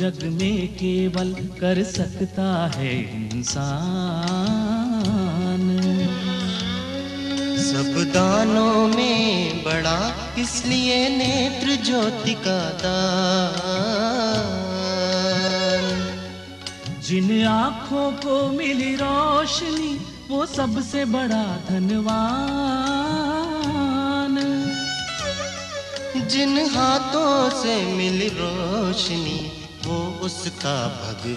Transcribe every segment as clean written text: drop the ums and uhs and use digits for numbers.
जग में केवल कर सकता है इंसान। सब दानों में बड़ा इसलिए नेत्र ज्योति का दान। जिन आँखों को मिली रोशनी वो सबसे बड़ा धनवान। जिन हाथों से मिली रोशनी वो उसका भगवान।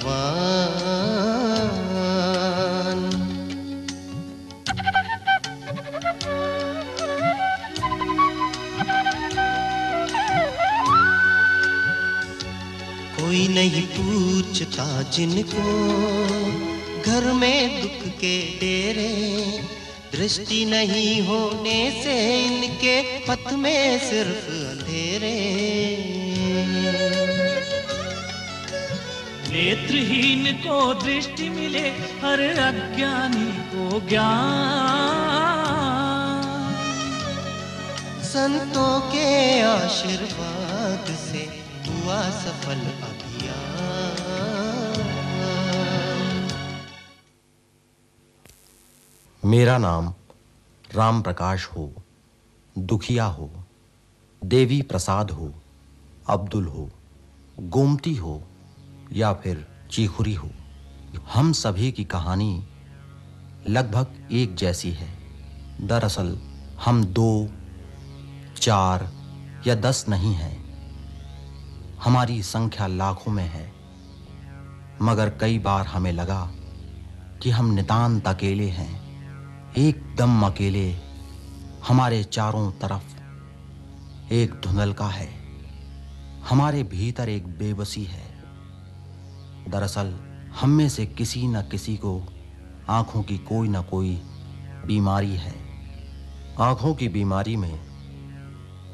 कोई नहीं पूछता जिनको घर में दुख के डेरे, दृष्टि नहीं होने से इनके पथ में सिर्फ अंधेरे। नेत्रहीन को दृष्टि मिले, हर अज्ञानी को ज्ञान। संतों के आशीर्वाद से हुआ सफल अभियान। मेरा नाम राम प्रकाश हो, दुखिया हो, देवी प्रसाद हो, अब्दुल हो, गोमती हो या फिर चीखुरी हो, हम सभी की कहानी लगभग एक जैसी है। दरअसल हम 2, 4 या 10 नहीं हैं। हमारी संख्या लाखों में है, मगर कई बार हमें लगा कि हम नितांत अकेले हैं, एकदम अकेले। हमारे चारों तरफ एक धुंधलका है, हमारे भीतर एक बेबसी है। दरअसल हम में से किसी न किसी को आंखों की कोई न कोई बीमारी है। आंखों की बीमारी में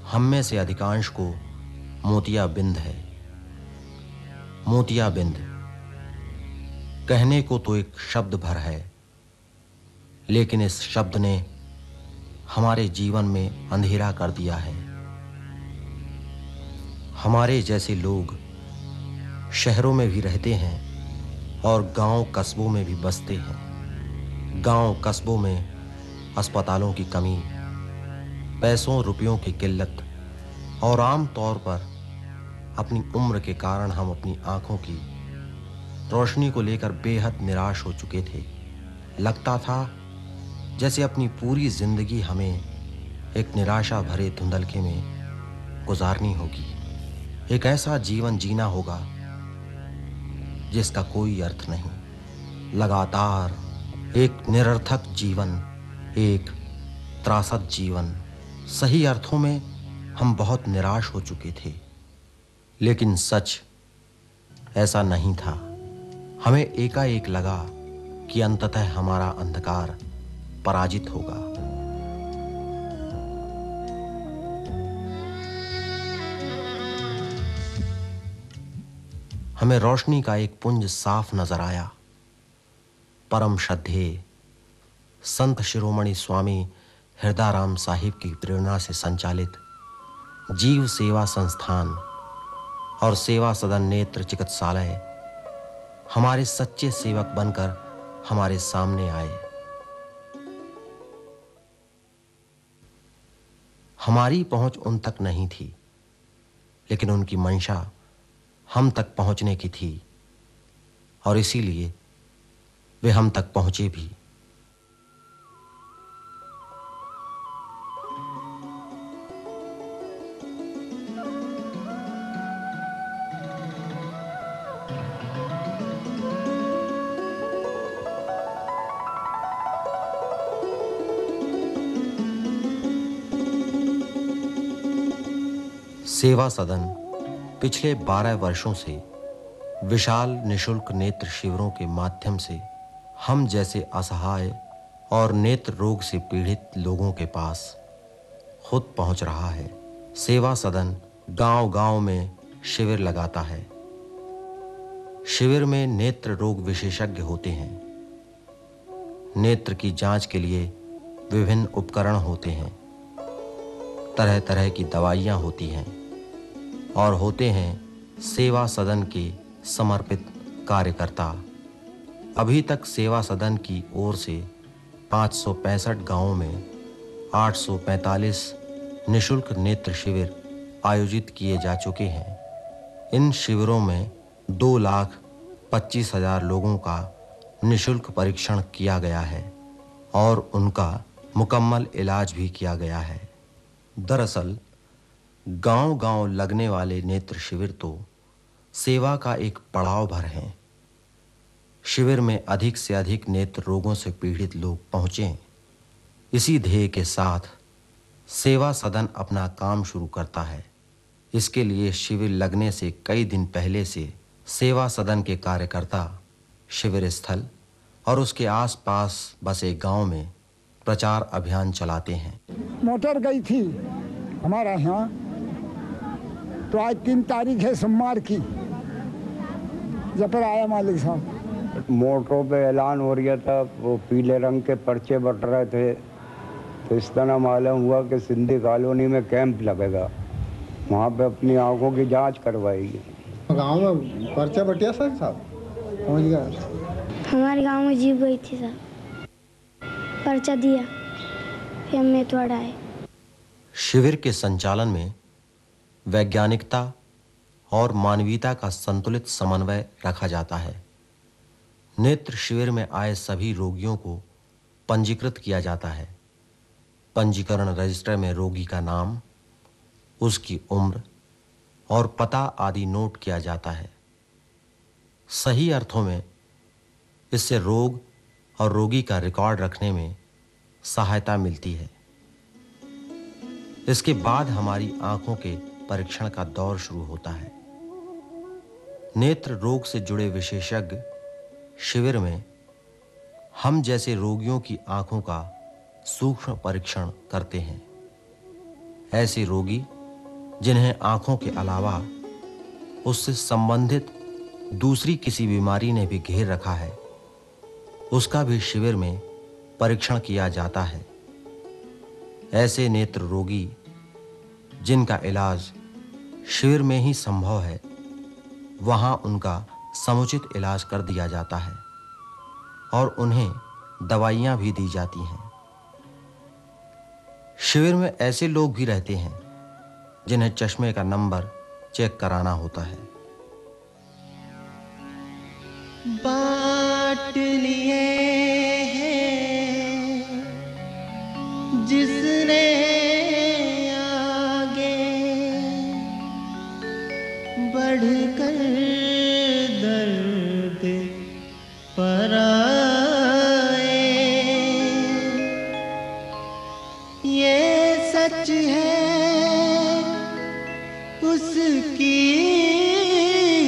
हम में से अधिकांश को मोतियाबिंद है। मोतियाबिंद कहने को तो एक शब्द भर है, लेकिन इस शब्द ने हमारे जीवन में अंधेरा कर दिया है। हमारे जैसे लोग शहरों में भी रहते हैं और गांव कस्बों में भी बसते हैं। गांव कस्बों में अस्पतालों की कमी, पैसों रुपयों की किल्लत और आम तौर पर अपनी उम्र के कारण हम अपनी आंखों की रोशनी को लेकर बेहद निराश हो चुके थे। लगता था जैसे अपनी पूरी जिंदगी हमें एक निराशा भरे धुंधलके में गुजारनी होगी। एक ऐसा जीवन जीना होगा जिसका कोई अर्थ नहीं। लगातार एक निरर्थक जीवन, एक त्रासद जीवन। सही अर्थों में हम बहुत निराश हो चुके थे, लेकिन सच ऐसा नहीं था। हमें एकाएक लगा कि अंततः हमारा अंधकार पराजित होगा। हमें रोशनी का एक पुंज साफ नजर आया। परम श्रद्धेय संत शिरोमणि स्वामी हृदयराम साहिब की प्रेरणा से संचालित जीव सेवा संस्थान और सेवा सदन नेत्र चिकित्सालय हमारे सच्चे सेवक बनकर हमारे सामने आए। हमारी पहुंच उन तक नहीं थी, लेकिन उनकी मंशा हम तक पहुंचने की थी और इसीलिए वे हम तक पहुंचे भी। सेवा सदन पिछले 12 वर्षों से विशाल निशुल्क नेत्र शिविरों के माध्यम से हम जैसे असहाय और नेत्र रोग से पीड़ित लोगों के पास खुद पहुंच रहा है। सेवा सदन गांव-गांव में शिविर लगाता है। शिविर में नेत्र रोग विशेषज्ञ होते हैं। नेत्र की जांच के लिए विभिन्न उपकरण होते हैं, तरह-तरह की दवाइयां होती हैं और होते हैं सेवा सदन के समर्पित कार्यकर्ता अभी तक सेवा सदन की ओर से 565 गांवों में 845 निशुल्क नेत्र शिविर आयोजित किए जा चुके हैं। इन शिविरों में 2,25,000 लोगों का निशुल्क परीक्षण किया गया है और उनका मुकम्मल इलाज भी किया गया है। दरअसल गांव-गांव लगने वाले नेत्र शिविर तो सेवा का एक पड़ाव भर हैं। शिविर में अधिक से अधिक नेत्र रोगों से पीड़ित लोग पहुंचें, इसी ध्येय के साथ सेवा सदन अपना काम शुरू करता है। इसके लिए शिविर लगने से कई दिन पहले से सेवा सदन के कार्यकर्ता शिविर स्थल और उसके आसपास बसे गांव में प्रचार अभियान चलाते हैं। मोटर गई थी हमारा यहाँ, तो आज 3 तारीख है सोमवार की, जब पर आया मालिक साहब। मोटरों पे ऐलान हो रहा था, वो पीले रंग के पर्चे बट रहे थे, तो इस तरह मालूम हुआ कि सिंधी कॉलोनी में कैंप लगेगा, वहाँ पे अपनी आंखों की जांच करवाएगी। गांव में पर्चा बटिया सर साहब पहुँच गया। हमारे गांव में जीप गई थी साहब, पर्चा दिया, फिर हम मेथवाड़ा आए। शिविर के संचालन में वैज्ञानिकता और मानवीयता का संतुलित समन्वय रखा जाता है। नेत्र शिविर में आए सभी रोगियों को पंजीकृत किया जाता है। पंजीकरण रजिस्टर में रोगी का नाम, उसकी उम्र और पता आदि नोट किया जाता है। सही अर्थों में इससे रोग और रोगी का रिकॉर्ड रखने में सहायता मिलती है। इसके बाद हमारी आंखों के परीक्षण का दौर शुरू होता है। नेत्र रोग से जुड़े विशेषज्ञ शिविर में हम जैसे रोगियों की आंखों का सूक्ष्म परीक्षण करते हैं। ऐसे रोगी जिन्हें आंखों के अलावा उससे संबंधित दूसरी किसी बीमारी ने भी घेर रखा है, उसका भी शिविर में परीक्षण किया जाता है। ऐसे नेत्र रोगी जिनका इलाज शिविर में ही संभव है, वहां उनका समुचित इलाज कर दिया जाता है और उन्हें दवाइयां भी दी जाती हैं। शिविर में ऐसे लोग भी रहते हैं जिन्हें चश्मे का नंबर चेक कराना होता है। बांट लिए हैं जिसने आगे बढ़कर दर्द पर आए, ये सच है उसकी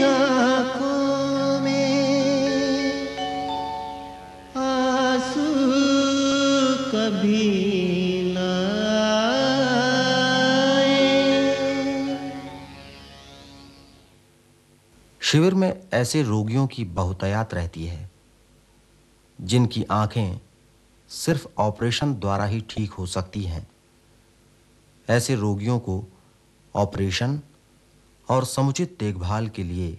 आँखों में आंसू कभी न आए। शिविर में ऐसे रोगियों की बहुतायत रहती है जिनकी आंखें सिर्फ ऑपरेशन द्वारा ही ठीक हो सकती हैं। ऐसे रोगियों को ऑपरेशन और समुचित देखभाल के लिए